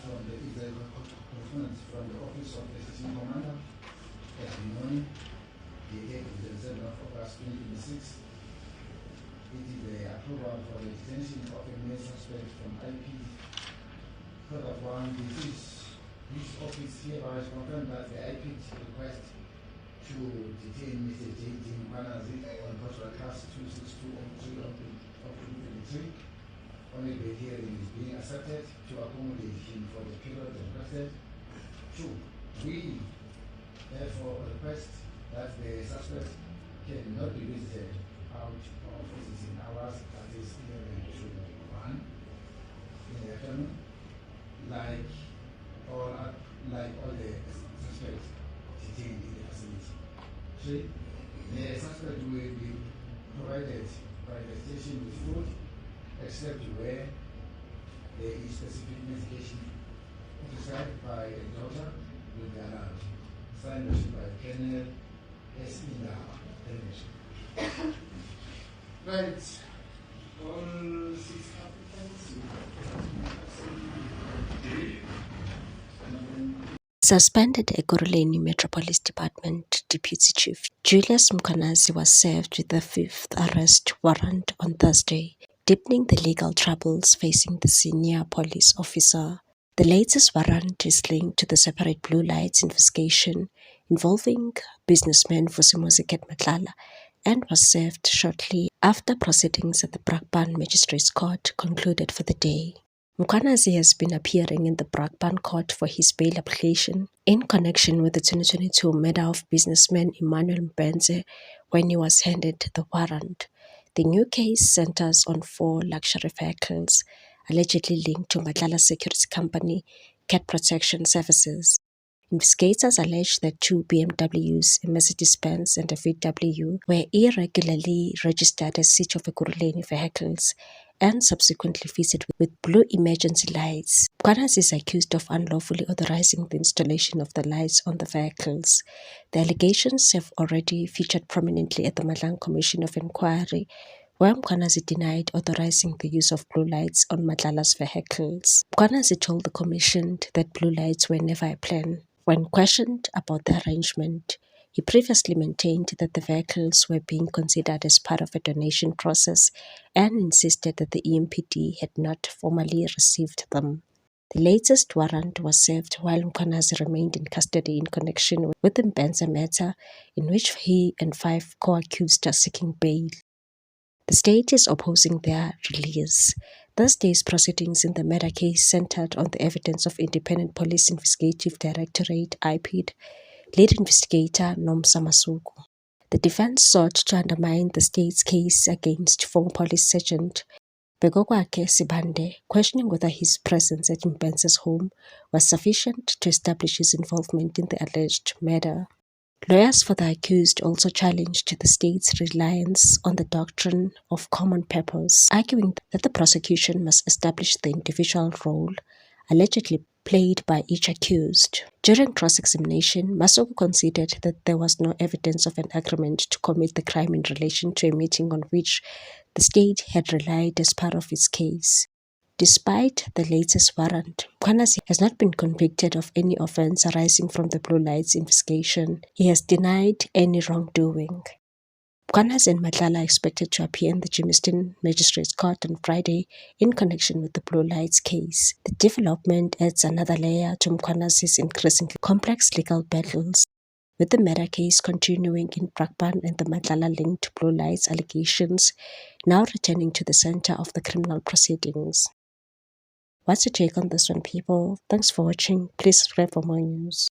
from the correspondence from the Office of the Assistant Commander at Benoni, dated the 7th of August 2026. It is the approval for the detention of a male suspect from IP. Further one, this office hereby confirmed that the IP request to detain Mr. J.D. Mkwanazi on Portugal Class 26203 of 2023 on a bail hearing is being accepted to accommodate him for the period requested. 2. We therefore request that the suspect cannot be visited out of visiting hours, that is 11 to 1 in the afternoon, like all the suspects detained in the facility. 3. The suspect will be provided by the station with food, except where there is specific medication prescribed by a doctor will be allowed. Signed by Colonel S. Indawa. Right. All 6 applicants. Suspended Ekurhuleni Metropolice Department Deputy Chief Julius Mkwanazi was served with the 5th arrest warrant on Thursday, deepening the legal troubles facing the senior police officer. The latest warrant is linked to the separate blue lights investigation involving businessman Vusimuzi Matlala and was served shortly after proceedings at the Brakpan Magistrates Court concluded for the day. Mkwanazi has been appearing in the Brakpan Court for his bail application in connection with the 2022 murder of businessman Emmanuel Mbenze when he was handed the warrant. The new case centers on 4 luxury vehicles allegedly linked to Matlala's security company, Cat Protection Services. Investigators allege that 2 BMWs, a Mercedes-Benz and a VW, were irregularly registered as City of Ekurhuleni vehicles and subsequently fitted with blue emergency lights. Mkwanazi is accused of unlawfully authorizing the installation of the lights on the vehicles. The allegations have already featured prominently at the Madlang Commission of Inquiry, where Mkwanazi denied authorizing the use of blue lights on Matlala's vehicles. Mkwanazi told the commission that blue lights were never a plan. When questioned about the arrangement, he previously maintained that the vehicles were being considered as part of a donation process and insisted that the EMPD had not formally received them. The latest warrant was served while Mkwanazi remained in custody in connection with the Mbenze matter, in which he and 5 co-accused are seeking bail. The state is opposing their release. Thursday's proceedings in the murder case centered on the evidence of Independent Police Investigative Directorate (IPID) lead investigator Nomsa Masuku. The defense sought to undermine the state's case against former police sergeant Begokwakhe Sibande, questioning whether his presence at Mbenze's home was sufficient to establish his involvement in the alleged murder. Lawyers for the accused also challenged the state's reliance on the doctrine of common purpose, arguing that the prosecution must establish the individual role allegedly played by each accused. During cross-examination, Masuku conceded that there was no evidence of an agreement to commit the crime in relation to a meeting on which the state had relied as part of its case. Despite the latest warrant, Mkwanazi has not been convicted of any offense arising from the Blue Lights investigation. He has denied any wrongdoing. Mkwanazi and Matlala are expected to appear in the Germiston Magistrates Court on Friday in connection with the Blue Lights case. The development adds another layer to Mkwanazi's increasingly complex legal battles, with the murder case continuing in Brakpan and the Matlala-linked Blue Lights allegations now returning to the center of the criminal proceedings. What's your take on this one, people? Thanks for watching. Please subscribe for more news.